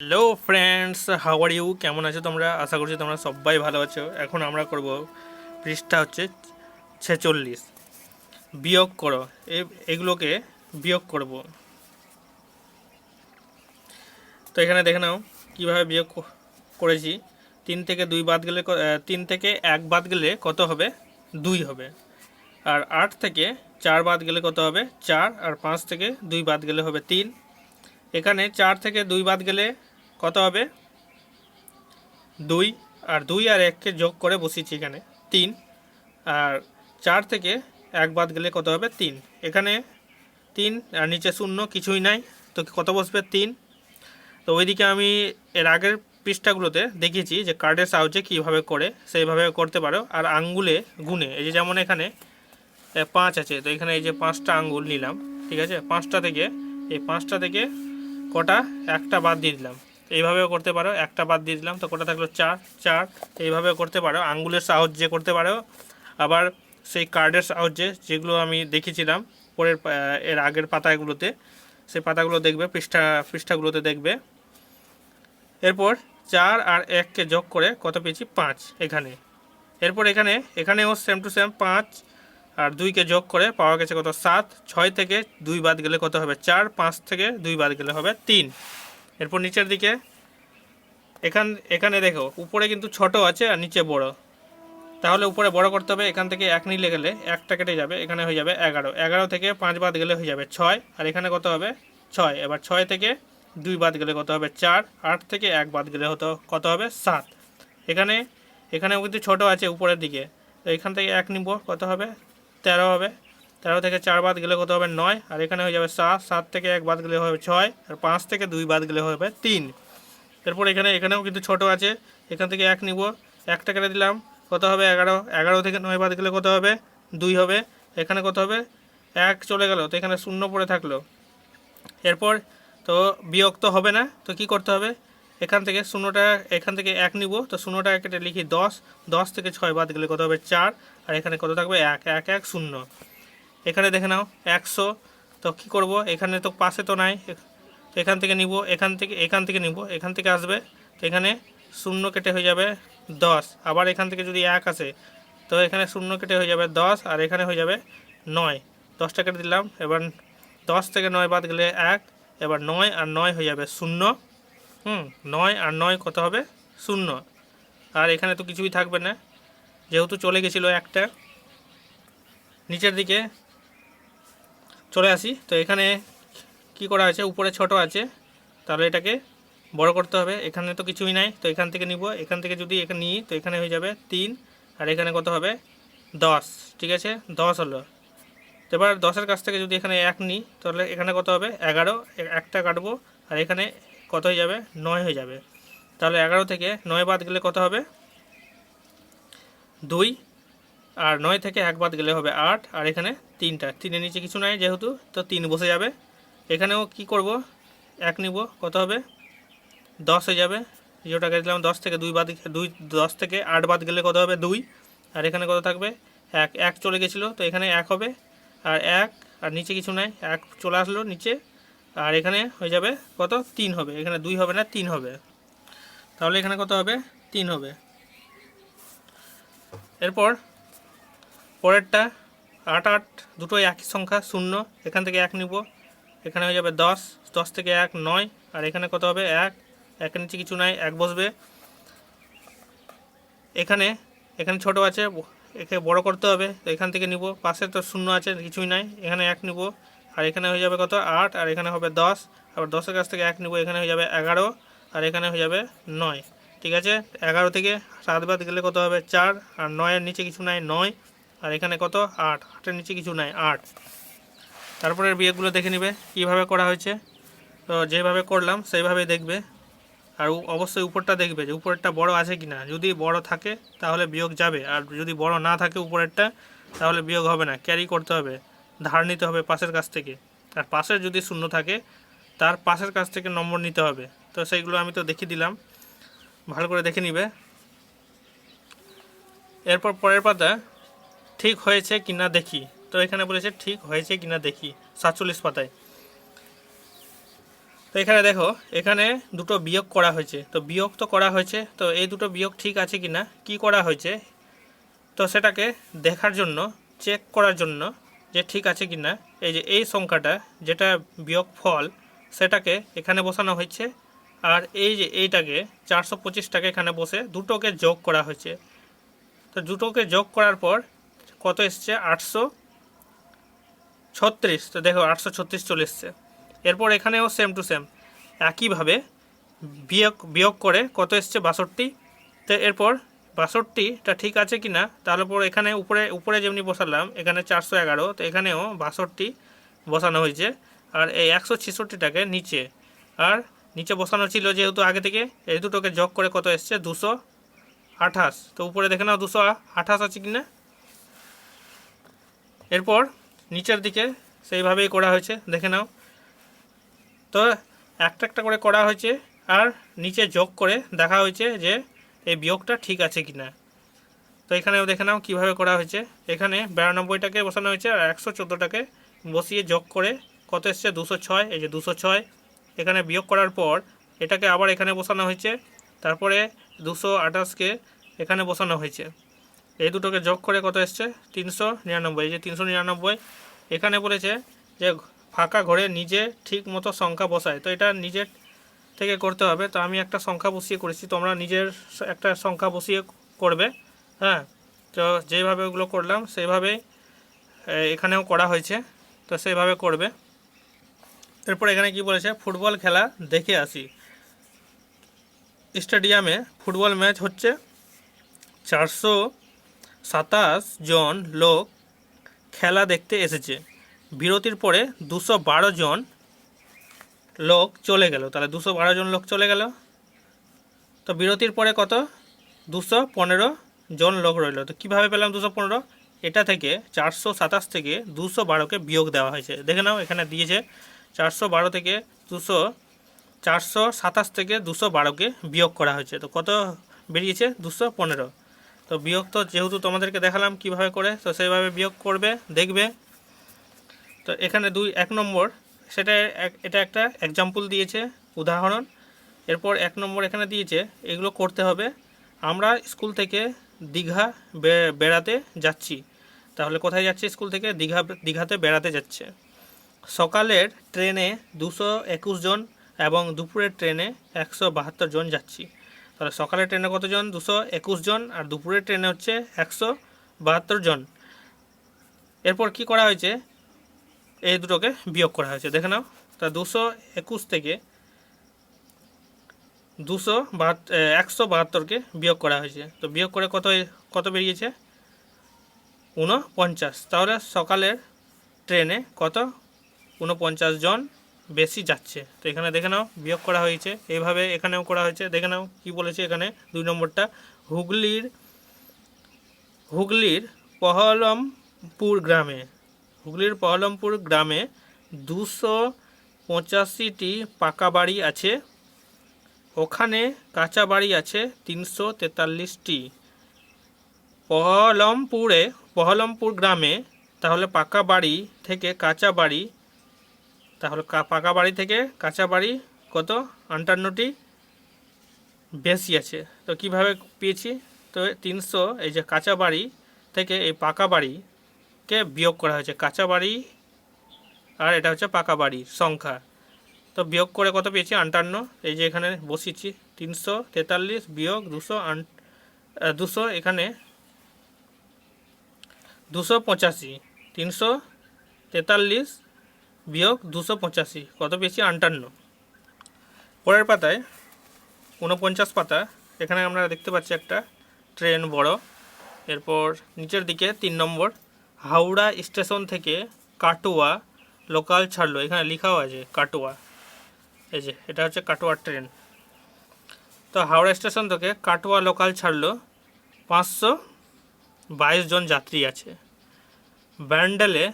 Hello friends, how are you? কেমন আছো তোমরা? আশা করছি তোমরা সবাই ভালো আছো। এখন আমরা করব পৃষ্ঠা হচ্ছে 46, বিয়োগ করো। এগুলোকে বিয়োগ করব। তো এখানে দেখে নাও কীভাবে বিয়োগ করেছি। 3 থেকে 1 বাদ গেলে কত হবে? 2 হবে। আর 8 থেকে 4 বাদ গেলে কত হবে? 4। আর 5 থেকে 2 বাদ গেলে হবে 3। এখানে 4 থেকে 2 বাদ গেলে কত হবে? 2। আর 2 আর 1কে যোগ করে বসিয়েছি এখানে 3। আর 4 থেকে 1 বাদ গেলে কত হবে? 3। এখানে 3 আর নিচে শূন্য, কিছুই নাই, তো কত বসবে? 3। তো ওইদিকে আমি এর আগের পৃষ্ঠাগুলোতে দেখিয়েছি যে কার্ডের সাহায্যে কীভাবে করে সেইভাবে করতে পারো। আর আঙ্গুলে গুনে, এই যে যেমন এখানে 5 আছে, তো এখানে এই যে 5টা আঙ্গুল নিলাম, ঠিক আছে? 5টা থেকে কটা? একটা বাদ দিয়ে দিলাম। এইভাবেও করতে পারো, একটা বাদ দিয়ে দিলাম, তো কটা থাকলো? 4। 4 এইভাবেও করতে পারো, আঙ্গুলের সাহায্যে করতে পারো। আবার সেই কার্ডের সাহায্যে, যেগুলো আমি দেখেছিলাম এর আগের পাতাগুলোতে, সেই পাতাগুলো দেখবে, পৃষ্ঠাগুলোতে দেখবে। এরপর 4 আর 1কে যোগ করে কত পেয়েছি? 5 এখানে। এরপর এখানেও সেম টু সেম 5 আর 2কে যোগ করে পাওয়া গেছে কত? 7। 6 থেকে 2 বাদ গেলে কত হবে? 4। 5 থেকে 2 বাদ গেলে হবে 3। এরপর নিচের দিকে এখানে দেখো, উপরে কিন্তু ছোট আছে আর নিচে বড়। তাহলে উপরে বড় করতে হবে। এখান থেকে 1 নিলে গেলে 1টা কেটে যাবে, এখানে হয়ে যাবে 11। 11 থেকে 5 বাদ গেলে হয়ে যাবে 6। আর এখানে কত হবে? 6। এবার 6 থেকে 2 বাদ গেলে কত হবে? 4। 8 থেকে 1 বাদ গেলে কত হবে? 7। এখানেও কিন্তু ছোট আছে উপরের দিকে, তো এখান থেকে 1 নিব, কত হবে? 13 হবে। 13 থেকে 4 বাদ গেলে কত হবে? 9। আর এখানে হয়ে যাবে 7। 7 থেকে 1 বাদ গেলে হবে 6। আর 5 থেকে 2 বাদ গেলে হবে 3। এরপর এখানেও কিন্তু ছোট আছে, এখান থেকে 1 নিব, 1টা কেটে দিলাম, কত হবে? 11। 11 থেকে 9 বাদ গেলে কত হবে? 2 হবে। এখানে কত হবে? 1 চলে গেল, তো এখানে শূন্য পড়ে থাকলো। এরপর তো বিয়োগ তো হবে না, তো কি করতে হবে? এখান থেকে 1 নিব, তো শূন্যটা কেটে লিখি 10। 10 থেকে 6 বাদ গেলে কত হবে? 4। আর এখানে কত থাকবে? 1। 1 1 0। এখানে দেখে নাও 100। তো কি করব? এখানে তো পাশে তো নাই, এখান থেকে নিব, এখান থেকে আসবে, তো এখানে শূন্য কেটে হয়ে যাবে 10। আবার এখান থেকে যদি 1 আসে, তো এখানে শূন্য কেটে হয়ে যাবে 10। আর এখানে হয়ে যাবে 9। 10টা কেটে দিলাম। এবার 10 থেকে 9 বাদ গেলে 1। এবার 9 আর 9 হয়ে যাবে 0। 9 আর 9 কত হবে? 0। আর এখানে তো কিছুই থাকবে না, যেহেতু চলে গেছিলো একটা। নিচের দিকে চলে আসি, তো এখানে কি করা আছে? উপরে ছোট আছে, তাহলে এটাকে বড় করতে হবে। এখানে তো কিছুই নাই, তো এখান থেকে নিব, এখান থেকে যদি এখানে নিই, তো এখানে হয়ে যাবে 3। আর এখানে কত হবে? 10। ঠিক আছে, 10 হলো। তো এবার 10-এর কাছ থেকে যদি এখানে 1 নিই, তাহলে এখানে কত হবে? 11। একটা কাটবো, আর এখানে কত হয়ে যাবে? 9 হয়ে যাবে। তাহলে 11 থেকে 9 বাদ গেলে কত হবে? 2। আর 9 থেকে 1 বাদ গেলে হবে 8। আর এখানে 3টা, 3-এর নিচে কিছু নাই যেহেতু, তো 3 বসে যাবে। এখানেও কি করব? 1 নিব, কত হবে? 10 হয়ে যাবে। যেটা কেটে দিলাম, 10 থেকে 10 থেকে 8 বাদ গেলে কত হবে? 2। আর এখানে কত থাকবে? 1। 1 চলে গেছিলো, তো এখানে 1 হবে। আর 1 আর নিচে কিছু নাই, 1 চলে আসলো নিচে। আর এখানে হয়ে যাবে কত? 3 হবে। এখানে 2 হবে না, 3 হবে। তাহলে এখানে কত হবে? 3 হবে। এরপর পরেরটা 8 8 দুটোই একই সংখ্যা, 0। এখান থেকে 1 নিব, এখানে হয়ে যাবে 10। 10 থেকে 1 9। আর এখানে কত হবে? 1। 1-এর নিচে কিছু নাই, 1 বসবে। এখানে এখানে ছোট আছে, একে বড় করতে হবে, তো এখান থেকে নিব। পাশে তো 0 আছে, কিছুই নাই, এখানে 1 নিব। আর এখানে হয়ে যাবে কত? 8। আর এখানে হবে 10। আবার 10-এর কাছ থেকে 1 নিব, এখানে হয়ে যাবে 11। আর এখানে হয়ে যাবে 9। ঠিক আছে, 11 থেকে 7 বাদ গেলে কত হবে? 4। আর 9-এর নিচে কিছু নাই, 9। আর এখানে কত? 8। 8-এর নিচে কিছু নাই, 8। তারপরের বিয়োগগুলো দেখে নিবে কীভাবে করা হয়েছে। তো যেভাবে করলাম সেইভাবে দেখবে। আর অবশ্যই উপরটা দেখবে যে উপরেরটা বড় আছে কি না। যদি বড় থাকে তাহলে বিয়োগ যাবে, আর যদি বড় না থাকে উপরেরটা, তাহলে বিয়োগ হবে না, ক্যারি করতে হবে, ধার নিতে হবে পাশের কাছ থেকে। আর পাশের যদি শূন্য থাকে, তার পাশের কাছ থেকে নম্বর নিতে হবে। তো সেইগুলো আমি তো দেখিয়ে দিলাম, ভালো করে দেখে নিবে। এরপর পরের পাতা, ঠিক হয়েছে কি না দেখি। তো এখানে বলেছে ঠিক হয়েছে কি না দেখি, 47 পাতায়। তো এখানে দেখো, এখানে দুটো বিয়োগ করা হয়েছে, তো বিয়োগ তো করা হয়েছে, তো এই দুটো বিয়োগ ঠিক আছে কি না, কী করা হয়েছে, তো সেটাকে দেখার জন্য, চেক করার জন্য যে ঠিক আছে কি না, এই যে এই সংখ্যাটা যেটা বিয়োগ ফল সেটাকে এখানে বসানো হয়েছে, আর এই যে এইটাকে 425টাকে এখানে বসে দুটোকে যোগ করা হয়েছে। তো দুটোকে যোগ করার পর কত এসছে, 836। তো দেখো 836 চলে এসছে। এরপর এখানেও সেম টু সেম একইভাবে বিয়োগ করে কত এসছে, 62। তো এরপর 62টা ঠিক আছে কি না, তার উপর এখানে উপরে যেমনি বসালাম এখানে 411, তো এখানেও 62 বসানো হয়েছে। আর এই 166টাকে নিচে, আর নিচে বসানো ছিল যেহেতু আগে থেকে, এই দুটোকে যোগ করে কত এসছে, 228। তো উপরে দেখে নাও 228 আছে কি না। এরপর নিচের দিকে সেইভাবেই করা হয়েছে, দেখে নাও। তো একটা একটা করে করা হয়েছে, আর নিচে যোগ করে দেখা হয়েছে যে এই বিয়োগটা ঠিক আছে কি না। তো এখানেও দেখে নাও কীভাবে করা হয়েছে। এখানে 92টাকে বসানো হয়েছে, আর 114টাকে বসিয়ে যোগ করে কত এসছে, 206। এই যে 206, এখানে বিয়োগ করার পর এটাকে আবার এখানে বসানো হয়েছে, তারপরে 228কে এখানে বসানো হয়েছে। এই দুটোকে যোগ করে কত এসছে, 399। এই যে 399, এখানে বলেছে যে ফাঁকা ঘরে নিজে ঠিক মতো সংখ্যা বসায়, তো এটা নিজের থেকে করতে হবে। তো আমি একটা সংখ্যা বসিয়ে করেছি, তোমরা নিজের একটা সংখ্যা বসিয়ে করবে। হ্যাঁ, তো যেভাবে ওগুলো করলাম সেইভাবেই এখানেও করা হয়েছে, তো সেইভাবে করবে। এরপর এখানে কি বলেছে, ফুটবল খেলা দেখে আসি। স্টেডিয়ামে ফুটবল ম্যাচ হচ্ছে, 427 জন লোক খেলা দেখতে এসেছে। বিরতির পরে 212 জন লোক চলে গেল, তাহলে 212 জন লোক চলে গেল। তো বিরতির পরে কত, 215 জন লোক রইল। তো কীভাবে পেলাম 215, এটা থেকে 427 থেকে 212কে বিয়োগ দেওয়া হয়েছে। দেখে নাও এখানে দিয়েছে 412 থেকে 427 থেকে 212কে বিয়োগ করা হয়েছে। তো কত বেরিয়েছে, 215। তো বিয়োগ তো যেহেতু তোমাদেরকে দেখালাম কিভাবে করে, তো সেইভাবে বিয়োগ করবে, দেখবে। তো এখানে 1 নম্বর, এটা একটা এক্সাম্পল দিয়েছে, উদাহরণ। এরপর 1 নম্বর এখানে দিয়েছে, এগুলো করতে হবে। আমরা স্কুল থেকে দীঘা বেড়াতে যাচ্ছি। তাহলে কোথায় যাচ্ছে, স্কুল থেকে দীঘাতে বেড়াতে যাচ্ছে। সকালের ট্রেনে 221 জন এবং দুপুরের ট্রেনে 172 জন যাচ্ছি। তাহলে সকালের ট্রেনে কতজন, 221 জন, আর দুপুরের ট্রেনে হচ্ছে 172 জন। এরপর কি করা হয়েছে, এই দুটোকে বিয়োগ করা হয়েছে, দেখে নাও। তা 221 থেকে 172কে বিয়োগ করা হয়েছে। তো বিয়োগ করে কত বেরিয়েছে, 49। তাহলে সকালের ট্রেনে কত, 49 জন বেশি যাচ্ছে। তো এখানে দেখে নাও বিয়োগ করা হয়েছে, এইভাবে এখানেও করা হয়েছে। দেখে নাও কি বলেছে এখানে, 2 নম্বরটা, হুগলির পহলমপুর গ্রামে 285টি পাকা বাড়ি আছে, ওখানে কাঁচা বাড়ি আছে 343টি। পহলমপুর গ্রামে তাহলে পাকা বাড়ি থেকে কাঁচা বাড়ি, তাহলে পাকা বাড়ি থেকে কাঁচা বাড়ি কত, 58টি বেশি আছে। তো কিভাবে পেয়েছি, তো 300, এই যে কাঁচা বাড়ি থেকে এই পাকা বাড়িকে বিয়োগ করা হয়েছে, কাঁচা বাড়ি আর এটা হচ্ছে পাকা বাড়ির সংখ্যা। তো বিয়োগ করে কত পেয়েছি, 58। এই যে এখানে বসিয়েছি 343 বিয়োগ 200, এখানে 285, 343 বিয়োগ 285 কত পেয়েছি, 58। পরের পাতায় 49 পাতা, এখানে আমরা দেখতে পাচ্ছি একটা ট্রেন বড়। এরপর নিচের দিকে 3 নম্বর, হাওড়া স্টেশন থেকে কাটোয়া লোকাল ছাড়লো, এখানে লেখাও আছে কাটোয়া, এই যে এটা হচ্ছে কাটোয়া ট্রেন। তো হাওড়া স্টেশন থেকে কাটোয়া লোকাল ছাড়লো, 522 জন যাত্রী আছে। ব্যান্ডেলে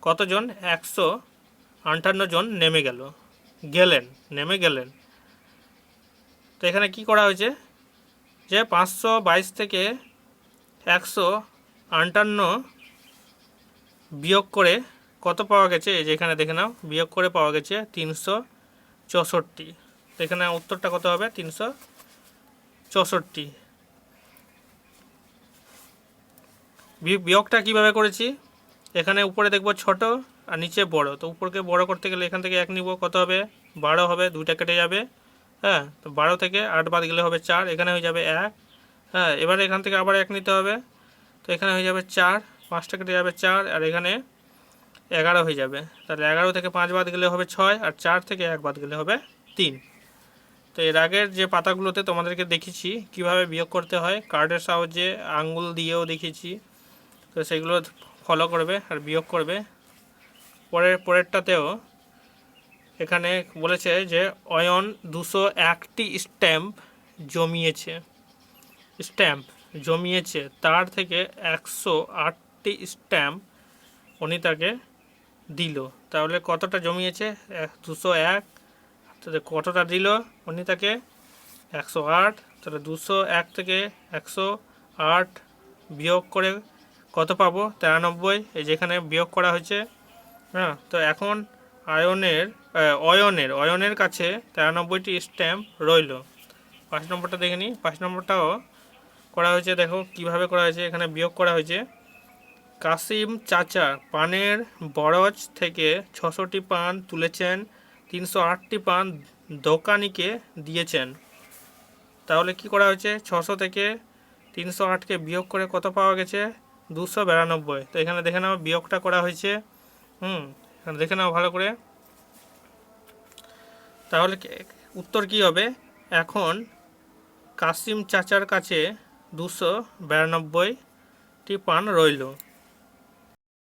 কতজন, 158 জন নেমে গেলেন। তো এখানে কি করা হয়েছে, যে 522 থেকে 158 বিয়োগ করে কত পাওয়া গেছে, এই যে এখানে দেখে নাও, বিয়োগ করে পাওয়া গেছে 364। তো এখানে উত্তরটা কত হবে, 364। বিয়োগটা কিভাবে করেছি, এখানে উপরে দেখব ছোট আর নিচে বড়, তো উপরকে বড় করতে গেলে এখান থেকে 1 নিব, কত হবে 12 হবে, 2টা কেটে যাবে। হ্যাঁ, তো 12 থেকে 8 বাদ গেলে হবে 4, এখানে হয়ে যাবে 1। হ্যাঁ, এবারে এখান থেকে আবার 1 নিতে হবে, তো এখানে হয়ে যাবে 4, 5টা কেটে যাবে 4, আর এখানে 11 হয়ে যাবে। তাহলে 11 থেকে 5 বাদ গেলে হবে 6, আর 4 থেকে 1 বাদ গেলে হবে 3। তো এর আগের যে পাতাগুলোতে তোমাদেরকে দেখিয়েছি কিভাবে বিয়োগ করতে হয়, কার্ডের সাহায্যে, আঙ্গুল দিয়েও দেখিয়েছি, তো সেগুলো ফলো করবে আর বিয়োগ করবে। পরেরটাতেও এখানে বলেছে যে অয়ন 201টি স্ট্যাম্প জমিয়েছে, তার থেকে 108টি স্ট্যাম্প উনি তাকে দিল। তাহলে কতটা জমিয়েছে, 201, তাহলে কতটা দিল উনি তাকে, 108। তাহলে 201 থেকে 108 বিয়োগ করে কত পাবো, 93। এই যেখানে বিয়োগ করা হয়েছে। হ্যাঁ, তো এখন অয়নের কাছে 93টি স্ট্যাম্প রইল। 5 নম্বরটা দেখে নিই। 5 নম্বরটাও করা হয়েছে, দেখো কিভাবে করা হয়েছে। এখানে বিয়োগ করা হয়েছে, কাসিম চাচা পানের বরজ থেকে 600টি পান তুলেছেন, 308টি পান দোকানিকে দিয়েছেন। তাহলে কি করা হয়েছে, 600 থেকে 308কে বিয়োগ করে কত পাওয়া গেছে, 292। তো এখানে দেখে নাও বিয়োগটা করা হয়েছে। এখানে দেখে নাও ভালো করে। তাহলে উত্তর কি হবে, এখন কাসিম চাচার কাছে 292টি পান রইল।